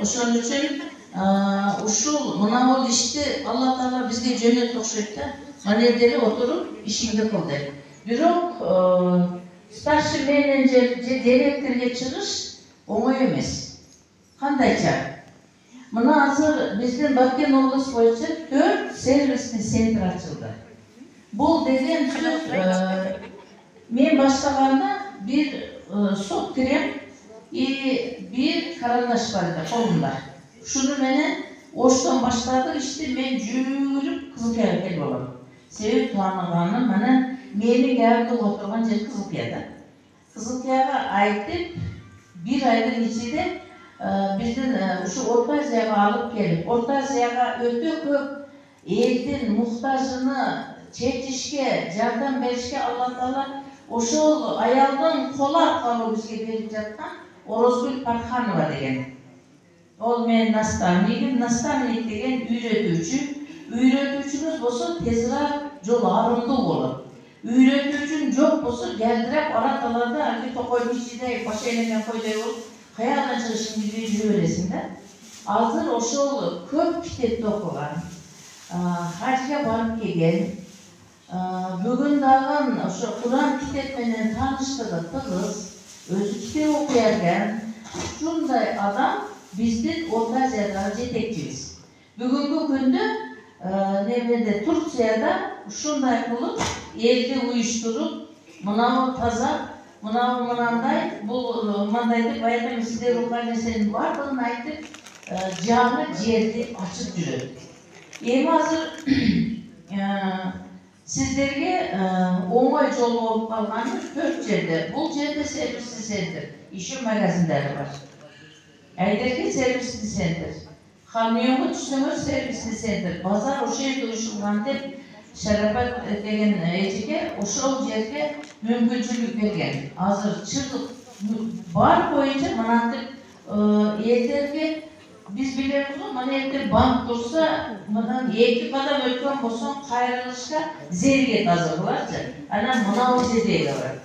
Ошон үчүн ушул мына ишти Алла Таала бизге жөнөт окшойт да. Мына жерде отуруп ишиңди кыл деп. Бирок старший менеджер же директорго чыгыш оңой эмес. Кандайча? Мына азыр биздин Баткен облус боюнча 4 сервисный центр ачылды. Бул деген сөз мен баштаганда бир сот крем и бир карандаш бар эди колумда. Шуну менен оштон баштадык ишти мен жүрүп Кызылкаяга келип алам. Себеп тааныганым менен менин кабинде отурган жер Кызылкаяда. Кызылкаяга айтып бир айдын ичинде биздин ушу Орто Азияга алып келип, Орто Азияга өтө көп элдин муктажыны чечишке, жардам беришке Алла Таала ошол аялдын колу аркылуу бизге берип жаткан Орозгүл Парханова деген. Ол менин наставник деген үйрөтүүчү. Үйрөтүүчүбүз болсо тезирээк жол арымдуу болот. Үйрөтүүчүн жок болсо жалдырап ара талада алги токойдун ичинде башайнемен койдой болуп, каяган чыгышын билбей жүрө бересиң да. Азыр ошол көп китепти окуган, хажга барып келген, бүгүн дагы ошо Куран китеп менен тааныштыгы тыгыз, өзү китеп окуй берген, ушундай адам биздин Орто Азиядагы жетекчибиз. Бүгүнкү күндө немеде Турцияда ушундай кылып элди уюштуруп, мынау таза, мынау мынандай, бул мындай деп баягы сиздер уккан нерсенин баардыгын айтып, жаңы жерди ачып жүрөт. Эми азыр сиздерге оңой жол болуп калганы 4 жерде. Бул жерде сервисный центр, еще магазиндери бар. Айдерке сервисный центр. Хамионго түшсөңөр сервисный центр. Базар ошол жерде уюштурулган деп Шарапат деген эжеге ошол жерге мүмкүнчүлүк берген. Азыр чыгып бар боюнча мынантип элдерге биз билебиз го, мына жерде банк турса, мындан 2 кадам өткөн болсоң кайрылышка зерге таза буларчы. Анан мына жерге бар.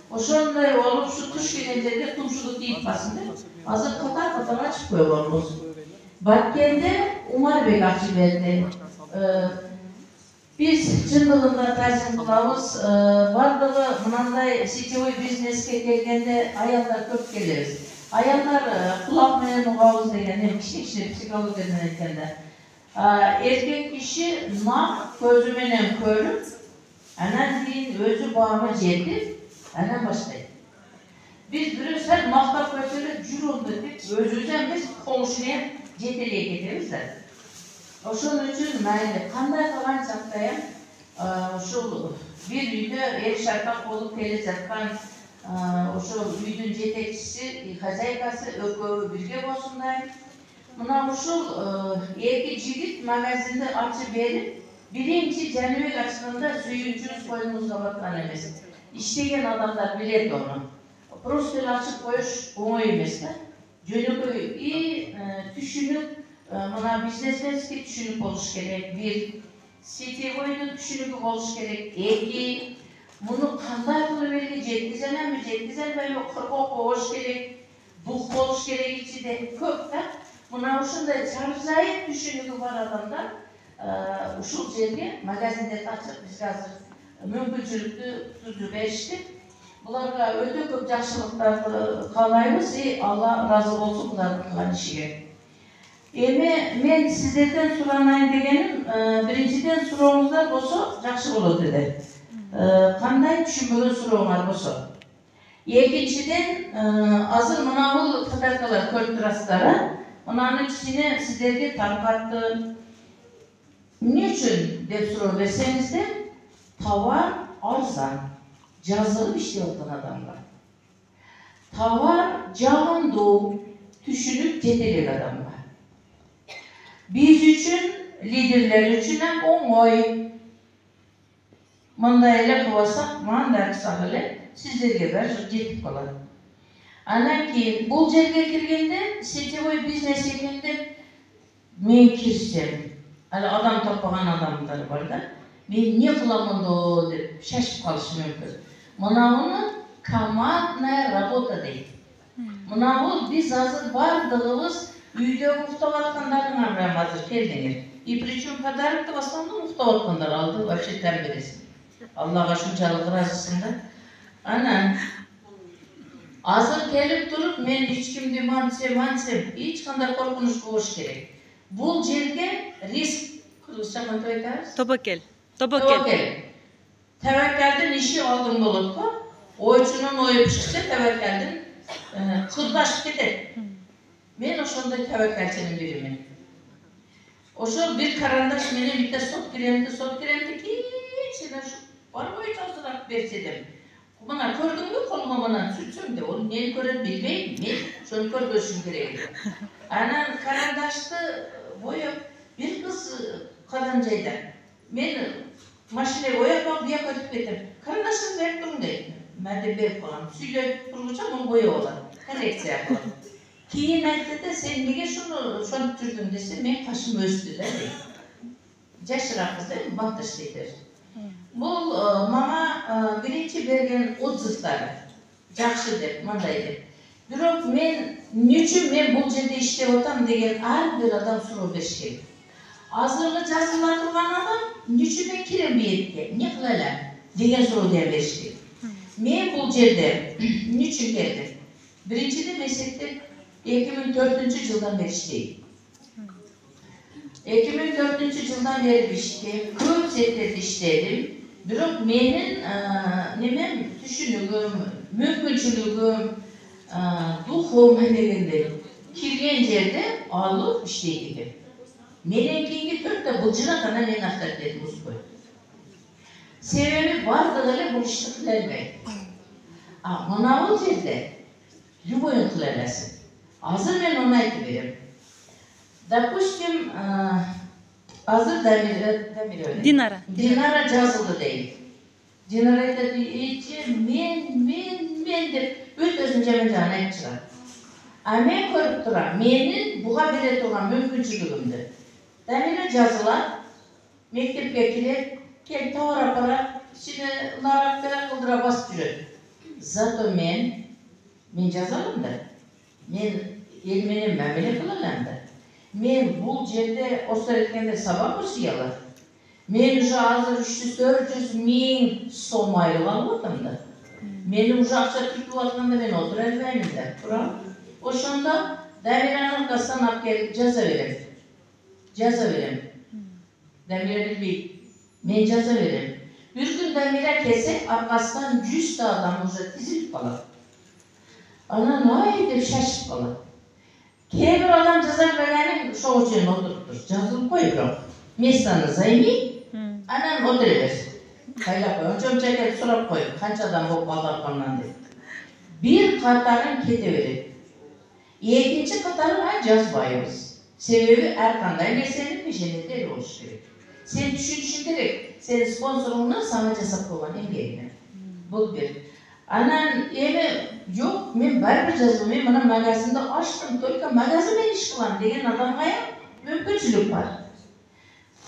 Ошондой болуп, ушу туш келген жерде тумшулук тийип калсын деп, азыр катар ачып койгонбуз. Баткенде Умарбек ачып берди. Биз чындыгында таасир кылабыз, бардыгы мынандай сетевой бизнеске келгенде аялдар көп келебиз. Аялдар кулак менен угабыз деген кичи психологиядан айтканда. Эркек киши нак көзү менен көрүп, анан кийин өзү баама жетип, анан баштайт. Биз бирөө сәл мактап көтөрүп жүрөм деп, өзүбүз эмес, коңшуна жетелей кетебиз да. Ошон үчүн майлы кандай кылган чакта ушул бир үйдө эл шаркак болуп келе жаткан ошол үйдүн жетекчиси, хозяйкасы экөө бирге болсундай. Мына ушул 2 жигит магазинди ачып берип, биринчи Жаныбек ачканда сүйүнчүбүз колуңузга баткан эмес. Иштеген адамдар билет ону. Просто ачып коюш оңой эмес да. Жөнөкөй и түшүнүк, мына бизнесменский түшүнүк болуш керек. Бир сетевойдун түшүнүгү болуш керек. 2 муну кандай кылып элге жеткиземби, жеткизелбейби, кыргоок болуш керек, бук болуш керек ичинде көп да. Мына ушундай чаржайып түшүнүгү бар адамдар ушул жерге магазиндерди ачып бизге азыр мүмкүнчүлүктү түзүп беришти. Буларга өтө көп жакшылыктарды каалайбыз и Алла разы болсун булардын кылган ишиге. Эми мен сиздерден суранайын дегеним, биринчиден сурооңуздар болсо жакшы болот эди. Кандай түшүнбөгөн сурооңар болсо. Экинчиден, азыр мына бул катаркалар көрүп турасыздар, мынанын ичине сиздерге таркатты. Эмне үчүн деп суроо берсеңиздер, товар арзан, жазылып иштеп аткан адамга. Товар жагымдуу, түшүнүп жете элек адамга. Биз үчүн, лидерлер үчүн оңой. Мындай эле кылсак, мындай кылсак эле сиздерге баары жетип калат. Анан кийин бул жерге киргенде сетевой бизнес экен деп мен кирсем, али адам таппаган адамдар бар да. Мен эмне кылам ондо деп шашып калышы мүмкүн. Мынауну командная работа дейт. Mına bu biz hazır bardığımız üyde muhtavatkanların amram hazır keldiniz. İprичем подарок da aslında muhtavatkanlar aldı. Vapşe terbiyesi. Allah'a şunçalık razısında. Ana hazır gelip durup men hiç kimdi mansem hiç kadar korkunuş boş gerek. Bu жерге risk kırılsa mı aytarız? Тобокел. Tevekkelden işi aldım bulup oyçunun oyu pişirse tevekkelden kırdaşıp gider. Ben oşonda tevekkelçinin biriyim. Oşo bir karandaş meni bitte sot giremdi ki içine şu var boyu çalışarak versedim. Bana gördün mü koluma bana sütsün de onu neyi gören bilmeyim mi? Şunu görgörsün gereği. Anan karandaştı boyu bir kız kadıncaydı. Ben maşine boyap bir koyup getirdim. Karandaşsız verip durun deydim. Ben de verip falan. Süyle duracağım onu boya olan. Koreksiya yapalım. Keyin aytdı da sen nege şunu türdün dese men kaşım östü de. Jaşırak kız değil mi? Bantış deydir. Bu mama birinci bergen odzıfları. Жақсы деп, мындай деп. Бирок men бул жерде иштеп атам деген ар бир адам суроо беришкен. Азыркы жазыла турган адам ниче мен кирем бу эмне кыла элем деген суроо беришкен. Men bul жерде ниче келдим? Биринчиден эсептеп 2004-жылдан beri işteyim. 2004-жылдан beri işteyim. Көп сеттерде işledim. Бирок менин немем түшүнүгүм, мүмкүнчүлүгүм, духум дегендей кирген жерде алып иштейт экен. Менен кийинки 4 былжырак анан мен авторитетим узбой. Себеби бардыгы эле бул ишти кыла элбейт. Мына бул жерде любойун кыла элесиң. Азыр мен onu айтып берем. Допустим, азыр Динара жазылды дейт. Динара айтат, мен деп өзүн жаман жагын айтып чыгат. Мен көрүп турам, менин буга бере турган мүмкүнчүлүгүмдү. Дамира жазылат, мектепке кирет, кел товар апарат, ичине наракта кылдыра басып жүрөт. Зато мен жазалым да. Men el менен мәміле кылалам да. Men бул жерде осылар эткенде сабак окуяла. Men уже азыр 300-400 миң сом айлык алып атам да. Менин уже акча түтүп атканда мен отура элбеймин да. Турам. Ошондо Дамиранын аркасынан алып келип жаза берем. Дамира билбейт. Мен жаза берем. Bir gün Damira келсе, аркасынан 100 адам уже тизилип калат. Ana nay deb şaşıp kalır. Кейбір адам жазар беренин ошол үчүн отуруптур. Жазылып кой бирок. Местаны займи, анан отура берсин. Кайлап кой. Ончомча келип сурап кой. Канча адам болуп калганын деп. Bir катарын кете берет. Экинчи катарын жазбайбыз. Себеби ар кандай нерсенин пешенеде эле болуш керек. Сен түшүнүшүң керек. Сен спонсоруңду сага жасап койгон эмгегине. Бул бир. Anan yok men baribir жаздым, men mana magazinda açtım, только magazinda iş kılam degen adamga мүмкүнчүлүк бар.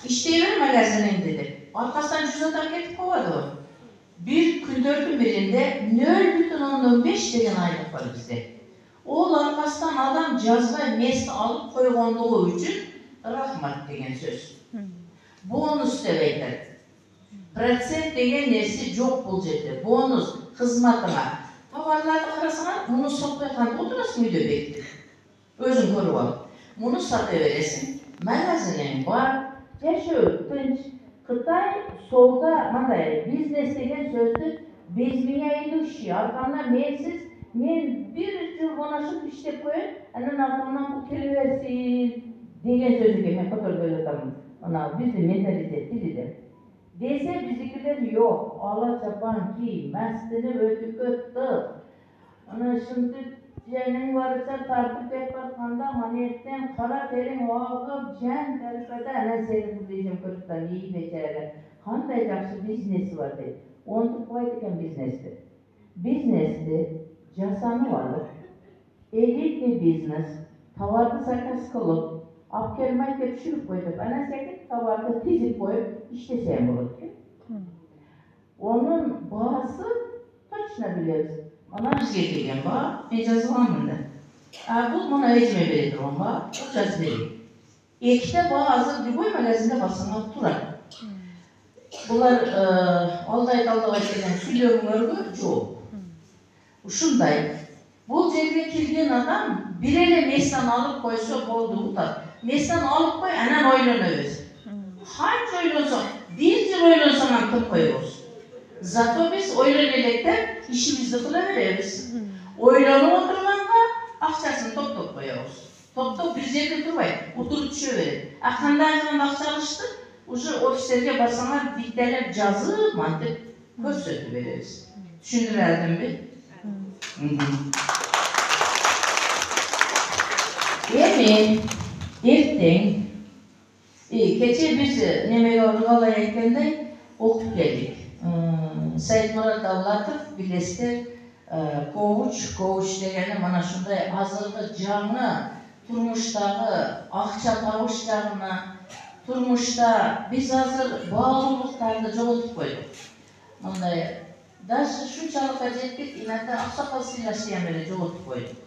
İşteyver magazinim dedi. Arkasından 100 adam ketip kovadı o. Bir kündörtün birinde 0,5 degen aylık var bizde. Ol arkasından adam жазбай mesni alıp koygonduğu üçün rahmat degen söz. Bonus деп айтат. Процент деген нерсе жок бул жерде. Бонус кызматыңа. Товарларды карасаңар, муну сатпай кантип отурасың үйдө бекитип. Өзүң көрүп ал. Муну сата бересиң. Магазинең бар, жашоо тынч. Кытай солда мындай бизнес деген сөздү без меня идущий. Аркамдан мен bir жыл монашып иштеп коеюн, анан аркамдан бул келе берсин деген сөзгө мен көтөргөн атам. Мына биздин менталитет дилиде. Dese bizdekiler yok. Allah çapan ki, mestini ötükü tık. Ana şimdi cenin varsa tartıp et batkanda maniyetten kara terin oğup cen terifede ana seni bu diyeceğim kırıktan iyi becerler. Kanday jakşı biznesi var dedi. Onu koydukken biznesti. Biznesti jasanı vardı. Elit bir biznes. Tavardı sakas kılıp Apkelmayke düşürüp koyduk. Ana sekip tavarda tizip koyup işleseyen bulur ki. Onun bağısı точно biliyoruz. Ana bizge kelgen ba, men жазылганмын да. Бул мына өзүмө бере турган ба, жазып берейин. Эките ба азыр любой магазинде барсаңар турат. Булар алдай талдабай келген сүйлөгүңөргө жооп. Ушундай. Бул жерге келген адам бир эле местан алып койсо болду утат. Местан алып кой, анан ойлонобуз. Канча ойлонсоң, бир жыл ойлонсоң антып коебуз. Зато биз ойлоно элек ишибизди кыла беребиз. Ойлонуп отурганга акчасын топтоп коебуз. Топтоп бир жерде турбай, утуруп түшө берет. Кандай гана акча алышты, уже офистерге барсаңар биттелеп жазып, мантип көрсөтүп беребиз. Түшүндүрө алдымбы? Эми эртең кече биз немеге Ыргалай айткандай окуп келдик. Саидмурат Давлатов билесиздер, коуч дегени мана ушундай азыркы жаңы турмуштагы акча табыш жагына, турмушта биз азыр баалуулуктарды жоготуп койдук. Мындай даже шунчалыкка жеттик, иногда аксакал сыйлашты эле жоготуп койдук.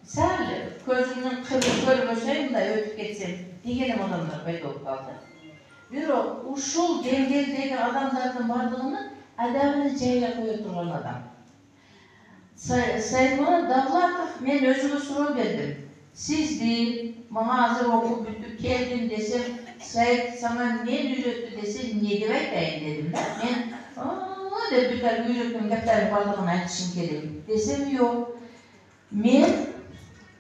Сәл көзүмдүн көрбөсөй мындай өтүп кетсем дегенем адамдар пайда болуп калды. Бирок ушул деңгээлдеги адамдардын бардыгын адабын жайга кое турган адам. Саидмурат Давлатов мен өзүмө суроо бердим. Сизди мага азыр окуп бүтүп келдим десем, Саид сага эмне үйрөттү десе, эмне деп айтайын дедим да. Мен деп бүт үйрөткөн капиталдын бардыгын айтышым керек десем, жок. Мен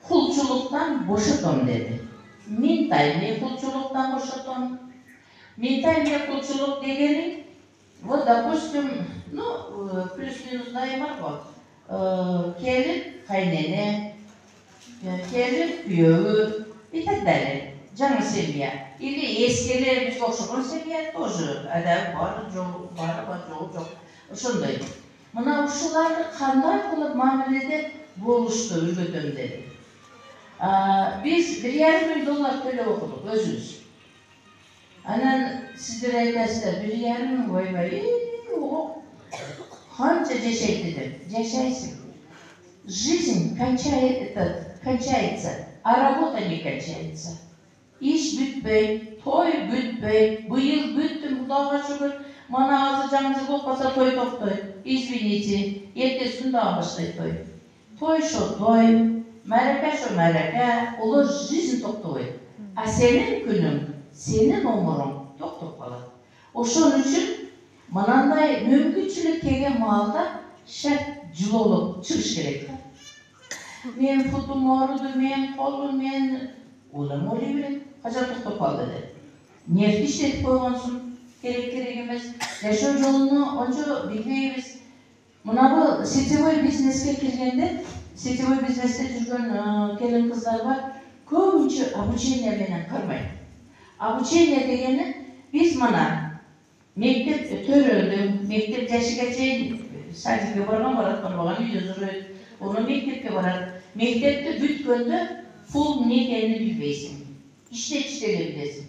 кулчулуктан бошотом деди. Ментальный кулчулуктан бошотом. Ментальный кулчулук дегени, вот допустим, плюс-минус бар го. Келин кайнене, келин күйөөү и так далее. Жаңы семья. Или эскеле бизге окшогон семья тоже адабы бар, жок. Ошондой. Мына ушуларды кандай кылып мамиледе болушту үйрөтөм деди. Биз $1,5 миң төлөп окудук өзүбүз. Анан сиздер айтасыздар, $1,5 миң койбой, канча жашайт деп. Жашайсың. Жизнь кончается, а работа не кончается. Иш бүтпөйт, той бүтпөйт, быйыл бүттүм, Кудайга шүгүр. Мана азыр жаңы жыл болбаса той токтойт. Извините, эртеси күн дагы баштайт той. Той шо той, марака шо марака, улар жизнь токтобойт. А сенин күнүң, сенин умуруң токтоп калат. Ошон үчүн мынандай мүмкүнчүлүк келген маалда шарт жылуулук чыгыш керек. Мен футум ооруду, мен колум, мен улам ойлой берет. Кажа токтоп калды деп. Нервди иштетип койгонсуң, керек эмес. Жашоо жолуну ончо билбейбиз. Мына бул сетевой бизнеске киргенде, сетевой бизнесте жүргөн келин кыздар бар. Көбүнчө обучение менен кармайт. Обучение дегени биз мана мектеп төрөлдүм, мектеп жашыга чейин садикке барат, барбаган үйдө жүрөт. Оны мектепке барат. Мектепти бүткөндө фул эмне экенин билбейсиң. Иштечтеге билесиң.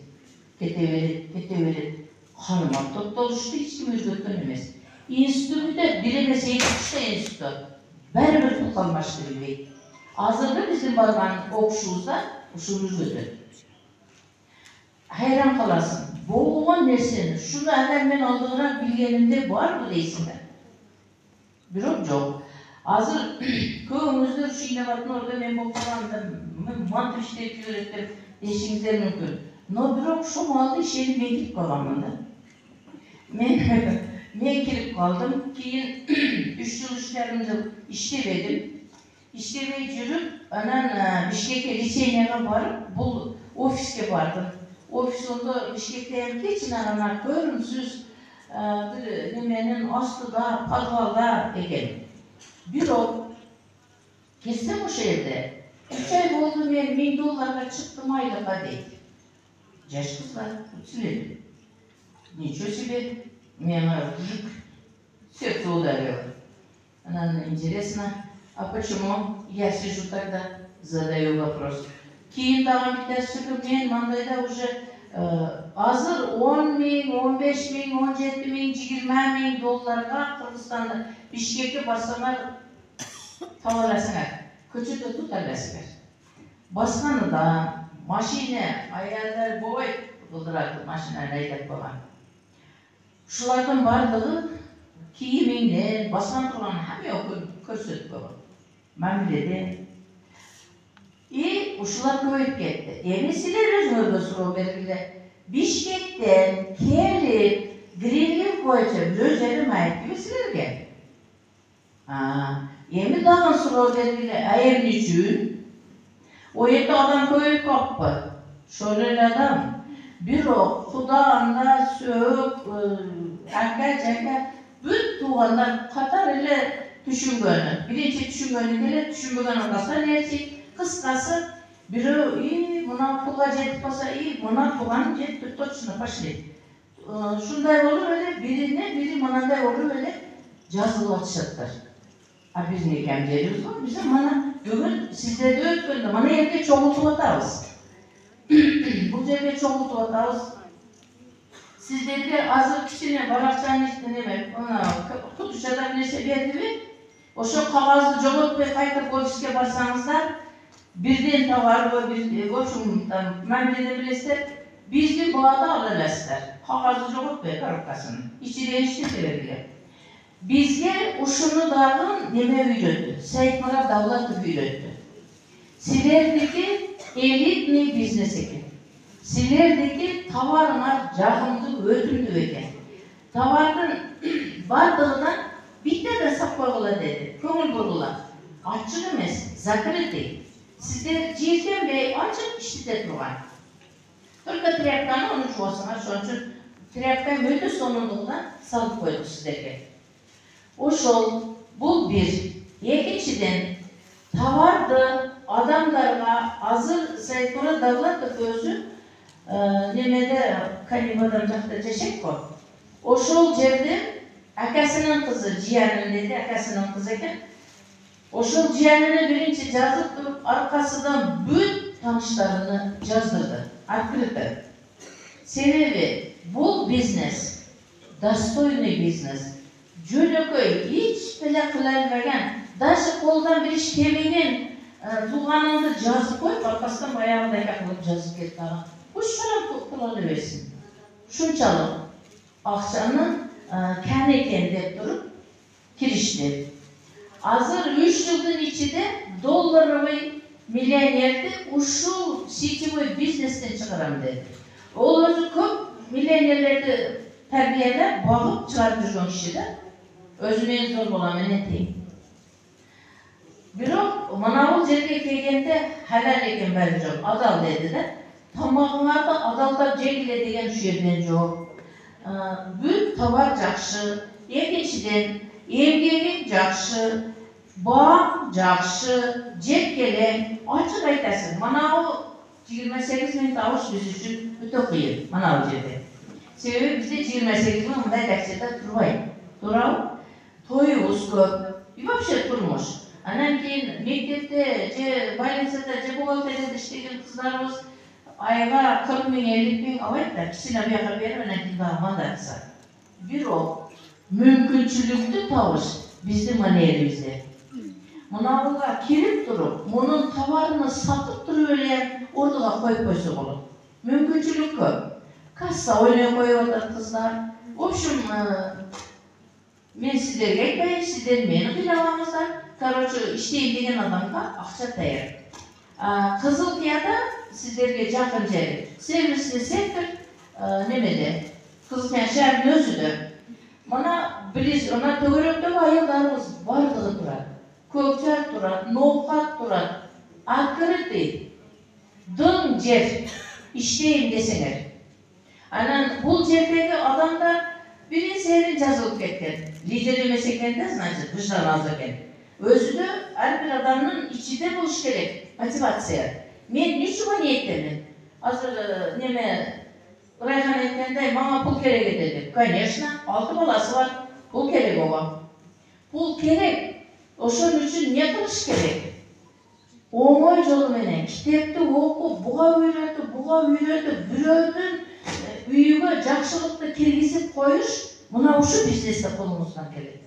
Кете берет. Каныма токтолушту эч ким үйрөткөн эмес. Институтта бир эмес 2-3 институт. Баары бир пул калмашты билбейт. Азыркы биздин барган окушубузда ушуну үйрөтөт. Хайран каласың. Болгон нерсени шуну анан мен алдыгыраак билгенимде барбы дейсиң да. Бирок жок. Азыр көбүңүздөр ушу инноватордо мен болуп калганда мантип иштетип үйрөттүм дешиңиздер мүмкүн. Но бирок ушул маалда ишенип мен кирип калганмын да. Мен кирип калдым. Кийин 3 жыл 3,5 жыл иштебедим. Иштебей жүрүп, анан Бишкекке леченияга барып, бул офиске бардым. Офисында Бишкекте кечинагана көрүнсүз бир неменин астыда, подвалда экен. Бирок кирсем ошол жерде 3 ай болду, мен $1000 чыктым айлыкка дейт. Жаш кыздар, үчүлет. Ничего себе, меня сердце ударило. Она интересно, а почему я сижу тогда, задаю вопрос. Кейін дагы биттер сүрүп, мен мандайда уже Azır 10 bin, 15 bin, 17 bin, 20 bin dolarga Kırgızstanda Bişkek'e barsalar tavalasınlar. Köçüde tutarlasınlar. Baskanı da maşine, ayarlar boy kıldıraktı maşine reydet baban. Şulardan bardığı kiyiminde baskan turan hem yok körsüt baban. Ben biledi. Uşular koyup gitti. Emisiler özünü suru belirli. Bişkek'ten kelip grillik boyunca gözleri mayıp gibi silirge. Emi dağın suru belirli ayırın için o yedi adam koyup kapı. Şöyle adam bir o kudağında söğüp çeker büt tuğanlar katar ile düşüngönü. Birinci düşüngönü ile düşüngönü ortasına nerçik kıskası biri iyi buna pula jet pasa iyi buna pulan jet tutuşuna başlayıp şunday olur öyle biri manada olur öyle жазылып biz ne kemderiyoruz mu? Bizim mana bugün sizlerde ötkündü. Mana yerge çoğultup atabız. Bu yerge çoğultup atabız. Sizlerge azır kişine barakçanın işte demek. Ona kutuşadan neyse verdi. Oşo kağızı joğutpay kaytır koyuşke barsanızlar birden tavar ve bir koşumdan memlede bilesler bizli bağda alalaslar. Kağızı joğutpay karıkkasını. İçine işte verirler. Bizge uşunu dağın neme üyretti. Seyitmara davlatı üyretti. Silerdeki elit mi biznes eken. Silerdeki tavarına cahımdı, ödüldü eken. Tavarın bardığından bitti de sapağıla dedi. Köngül burgula. Açık emez, zakırı değil. Sizler cilden bey açık işlite durgan. Только triyapkanı onun çoğasına, şu için triyapkan ödü sonunluğundan salıp koyduk sizlerge. Oşol, bu bir. Ekinçiden tavardı adamlarga azır sayıklara davlat özü nemede kanibadan jakta jeşek ko. Oşol jerde akasının kızı, ciğerinin dedi, akasının kızı eken. Oşol ciğerini birinci жазıp durup arkasından büt tanışlarını jazdırdı, открыто. Sebebi bu biznes, достойный biznes. Jölököy hiç bile kılalmagan, daşı koldan bir iş temeğin tuğanını жазıp koyup arkasından ayağında yakılıp жазıp ketdi. Bu şuna kılalıversin. Şunçalık akçanın kän eken dep durup kirişti. Azır 3 yılın içinde dollaroy milyonerdi uşu siteboy biznesten çıkaram dedi. Ol özü köp milyonerlerdi terbiyelep bağıp çıkarıp жүрген kişi de özüme en zor bolan ne diyeyim. Bирок manavul жерге келгенде halal eken bari жоқ, adal dedi de. Tamağыңарды adalдап жегиле деген şu yerden жоқ. Бүт товар жакшы, экинчиден эмгегиң жакшы, баам жакшы, жеп келем, ачык айтасың. Манабу 28 минут ауыш биз үчүн өтө кыйын, манабу жерде. Себеби бизде 28 минут мындай таксиде турбайт. Турабы? Тоюбуз көп. И вообще турмуш. Анан кийин мектепте же больницада же бухгалтерияда иштеген кыздарыбыз айга 40 миң 50 миң алайт да кичине бияка берип анан кийин дагы мандат кылсат. Бирок мүмкүнчүлүктү табыш биздин манерибизде. Мынабуга кирип туруп, мунун товарын сатып туруп эле ордуга коюп койсо болот. Мүмкүнчүлүк көп. Касса ойной коюп атат кыздар. В общем, мен сиздерге айтпайын, сиздер мени кыйнабаңыздар. Короче, иштейин деген адамга акча даяр. Кызыл Кыяда сиздерге жакын жери. Сервисный сектор немеде? Кызыл Кыя шаарынын өзүдө. Мына билиз, ана төгөрөктөгү аялдарыбыз бардыгы турат. Көкчар турат, ноокат турат. Открытый дың жер иштейин десеңер. Анан бул жердеги адамдар бирин серин жазылып кеткен. Лидер эмес экен да, значит, выждан аз экен. Өзүдө ар бир адамдын ичинде болуш керек мотивация. Мен ничего ниеттемин. Азыр неме Райхан айткандай, мага пул керек эди. Конечно, 6 баласы бар. Пул керек ого. Пул керек. Ошон үчүн не кылыш керек? Оңой жолу менен китепти окуп, буга үйрөтүп, бирөөдүн үйгө жакшылыкты киргизип коюш мына ушу бизнесте колуңуздан келет.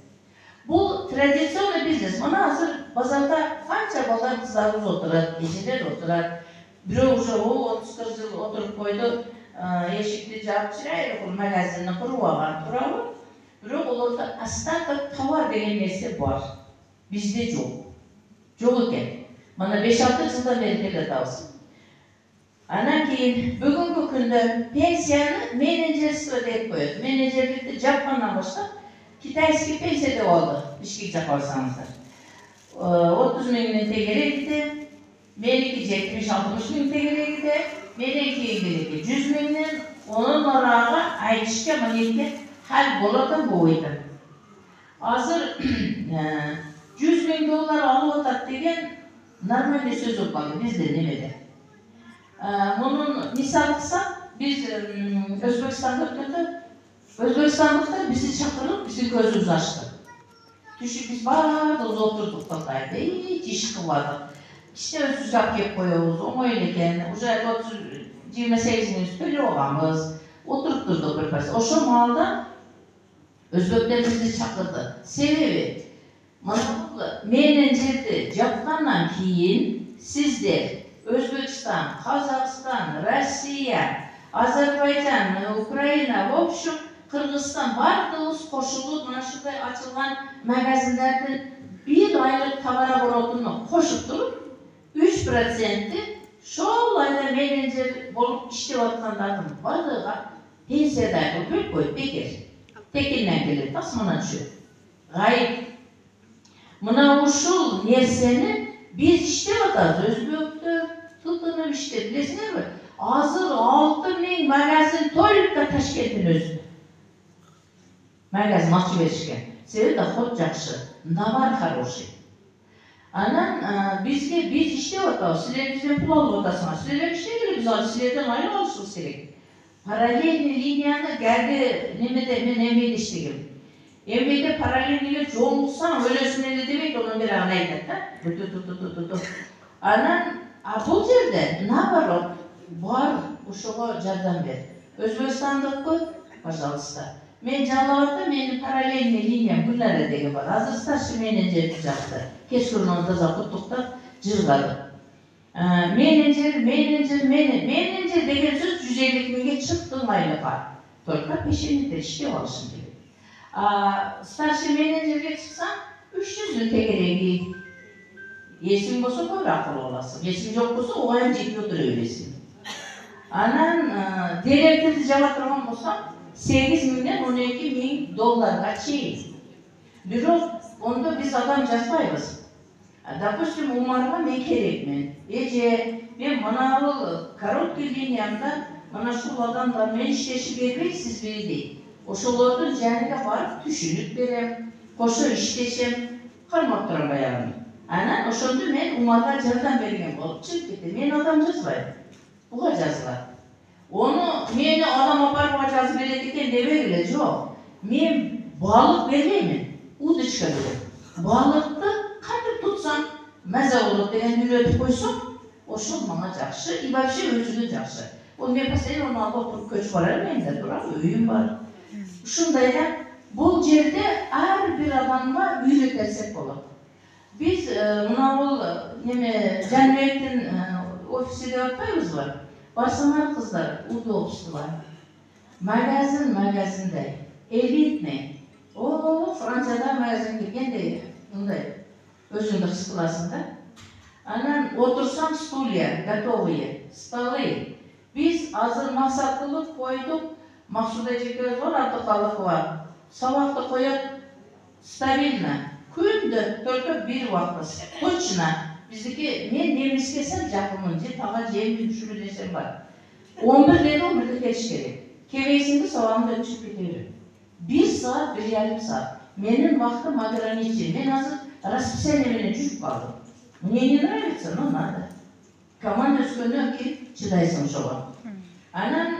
Бул традиционный бизнес. Мына азыр базарда канча балдар кыздарыбыз отурат, эжелер отурат. Бирөө уже 30 жыл отуруп койду, эшикти жаап чырайлы бул магазинди куруп алган турабы. Бирок олордо остаток товар деген нерсе бар. Бизде жок. Жок экен. Мына 5-6 жылдан бери келатабыз. Анан кийин бүгүнкү күндө пенсияны менеджерство деп коет. Менеджерликти жапкандан баштап китайский пенсия деп алды. Ишке жапа алсаңыздар. 30 миңден тегеректи, меники 70-60 миң тегеректи, менен кийингилики 100 миңден, онун арага айтышка манекке хал болотун бойду. Азыр 100 миң доллар алып атат деген нормальный сөз болуп калды бизде немеде. Мунун мисал кылсак, биз Өзбекстанда өткөндө Өзбекстандыктар бизди чакырып, биздин көзүбүздү ачты. Түшүп биз баардыгыбыз отурдук токайда, иш кылбадык. Кичине өзүбүз жап кеп коебуз, оңой экен. Уже 28 миң төлөп алганбыз. Отуруп турдук бир пайыз. Ошо маалда өзбектер бизди чакырды. Себеби мына менеджерди жапкандан кийин сиздер Өзбекстан, Казакстан, Россия, Азербайджан, Украина, в общем, Кыргызстан бардыгыбыз кошулуп, мына ушундай ачылган магазиндердин bir айлык товар оборотуну кошуп туруп, 3%-ти шол айда менеджер болуп иштеп аткандардын бардыгы пенсияда бөлүп коюп бекер. Текинден келет, асмандан түшөт. Гайып. Мына ушул нерсени биз иштеп атабыз, өзбектөр тутунуп иштеп, билесиңерби? Азыр 6 миң магазин только Ташкенттин өзүндө. Магазин ачып беришкен. Себеби доход жакшы, навар хороший. Анан биз иштеп атабыз, силер бизден пул алып атасыңар, силер иштей керек, биз силерден айлык алышыбыз керек. Параллельный линияны кәде немеде мен эмбейде иштегем. Эмбейде параллельныйга жолуксаң өлөсүн эле дебейт, онун бери аны айтат да. Анан бул жерде наоборот бар, ошого жардам бер. Өзбекстандыкпы, пожалуйста. Мен жалап атам, менин параллельный линиям Гүлнара деген бар. Азыр старший менеджерди жакты. Кечкурун таза куттуктап жыргады. Менеджер деген сөз 150 миңге чыктым айлыкка. Только пешенеде иштеп алышым керек. Старший менеджерге чыксаң 300 миң тегереги. Есиң болсо көбүрөөк акылуу боласың. Есиң жок болсо оған жетпей отура бересиң. Анан директорду жаба турган болсам 8 миңден 12 миң долларга чейин. Бирок ондо биз адам жазбайбыз. Допустим, Умарга мен керекмин. Эже, мен мына бул короткий линиямда мына ушул адамдар мен иштеши бербейсизби дейт. Ошолордун жанына барып түшүнүп берем, кошо иштешем, кармап турам баягы. Анан ошондо мен Умарга жардам берген болуп чыгып кетти. Мен адам жазбайм. Буга жазылат. Onu meni adam aparma жазып берет экен дебегиле, жок. Мен балык бербеймин, удочка берем. Балыкты кантип тутсам маза болот деген үйрөтүп койсоң, ошол мага жакшы, и вообще өзүгө жакшы. Мен постоянно алып туруп көчүп барам, менде турам, үйүм бар. Ушундай да бул жерде ар бир адамга үйрөтсек болот. Биз мына бул неме Жаныбектин офиси деп атпайбызбы? Барсаңар кыздар, удобство. Магазинде, элитный. Францияда магазин келгендей, мындай өзүңдү хис кыласың да. Анан отурсаң стулья готовые, столы. Биз азыр максат кылып койдук, Максуда эжекебиз бар, Абдыкалыкова. Сабакты коет стабильно. Күндө только бир убакыт. Точно. Биздики мен немис келсем жакынмын, же тага жемди түшүрүү десем бар. 11:00 келиш керек. Келесиңди сабагымды өтүшүп кете берем. 1 саат, 1,5 саат. Менин вактым ограничен. Мен азыр расписание менен жүрүп калдым. Мне не нравится, но надо. Команда өскөндөн кийин чыдайсың ошого. Анан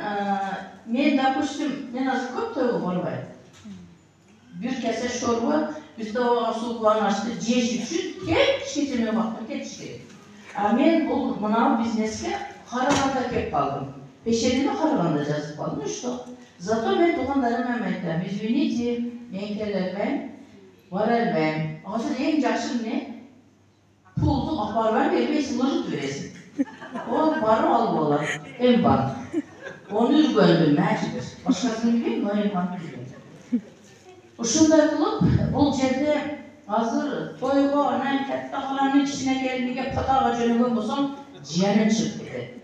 мен, допустим, мен азыр көп тойго барбайм. Бир кесе шорба, бизде суу кубанычты жеш үчүн кечкече мен вактым кетиш керек. Мен бул мына бизнеске караганда кеп калдым. Peşerine karaganda жазып kaldım işte. Zato ben tuğanlarım emekten, извините, men kelermem, varelmem. Hazır en жақсы ne? Puldu aparmam vermeysin, lojit veresin. O barı alıp olar, en bank. Onu ürgöndüm, mecbur. Başkasını bileyim mi? O en bank bileyim. Uşunday kılıp, bu jerde hazır toyga, anayın katta kalanın içine gelmeye patağa jönөгөн bolsam, jiyanın çıkıp ketedi.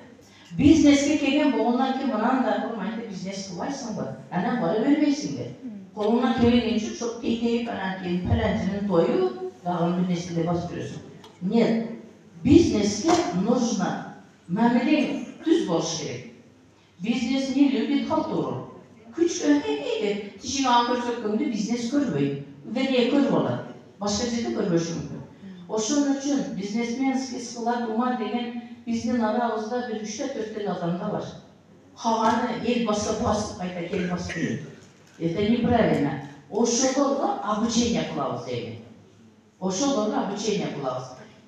Bizneske kelgen boğundan ki bunan da kurmayınca biznes kılaysın mı? Ana para vermeysin de. Kolundan kelgen için çok keyteyip anankeyin palancının toyu dağın bir nesile bastırıyorsun. Нет, bizneske нужно мәмілең düz болуш керек. Бизнес не любит халтуру. Күч önemliydi. Tişini көрсөткөндө бизнес көрбөйт. Вернее, көрүп алат. Башка жерде көрбөшү мүмкүн. Ошон үчүн бизнесменский склад ума деген биздин арабызда bir 3-4 адамда бар. Калганы эл басып кайта келип басып берет. Это неправильно. Ошолорго обучение кылабыз деген. Ошолорго обучение кылабыз.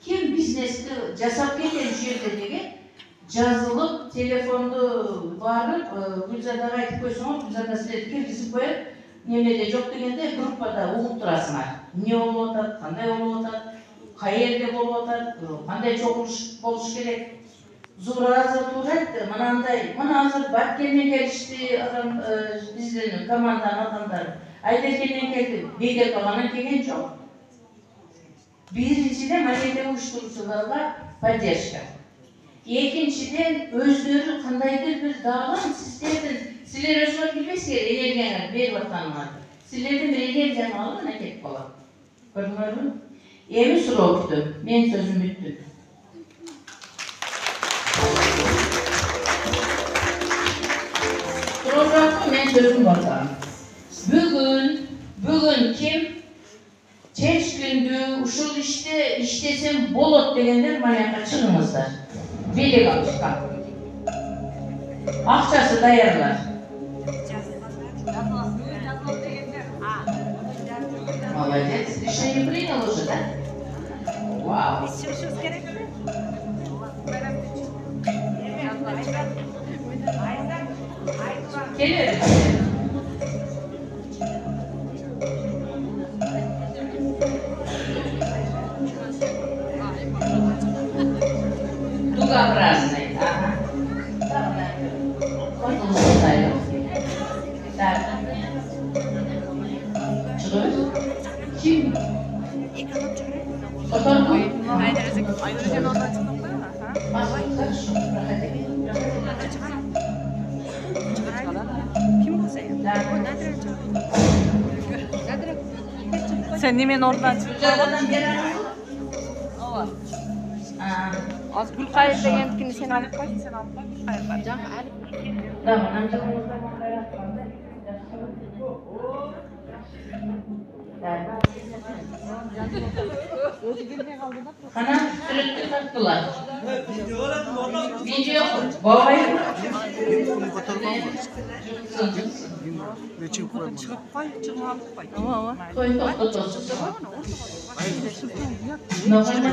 Kim biznesти жасап кеткен жерде деген жазылып, телефонду барып, Гүлзадага айтып койсоңуз, Гүлзада силерди киргизип коет. Немеде жок дегенде группада угуп турасыңар. Эмне болуп атат, кандай болуп атат, кай жерде болуп атат, кандай чогулуш болуш керек. Зура азыр турат, мына азыр Баткенмен келишти адам биздин команданын адамдары. Айдеркенден келди, Бейдеркаланан келген жок. Биринчиден маалиялуу уюштуруучуларга поддержка. Экинчиден өздөрү кандайдыр бир дагы силер өзүңөр билбейсиңер энергияңарды берип атканыңарды. Силердин бир энергияны алып ана кетип калат. Көрдүңөрбү? Эми суроо күтөм. Мен сөзүм бүттү. Суроо мен сөзүм бардым. Бүгүн ким чечкиндүү ушул иште иштесем болот дегендер маяка чыгыңыздар. Белек алышкан. Акчасы даярлар. Молодец. Решение принял уже, да? Вау. Келер. Дугообразный. Ага. Так. Чыгып? Ким? Фотограф? Айнұржан орнынан чыгып коёбу? Хорошо, проходи. Ким болсо? Sen немен орнынан чыгып койгон? Ооба. Az Gülkayır degendikini sen alıp koy. Sen alıp koy. Gülkayır var. Canım alıp koy. Tamam, amcamızda Kana sürekli taktılar. Video babay. Çıkıp koy. Çıkıp alıp koy. Ama. Koy topla tostu. Normalde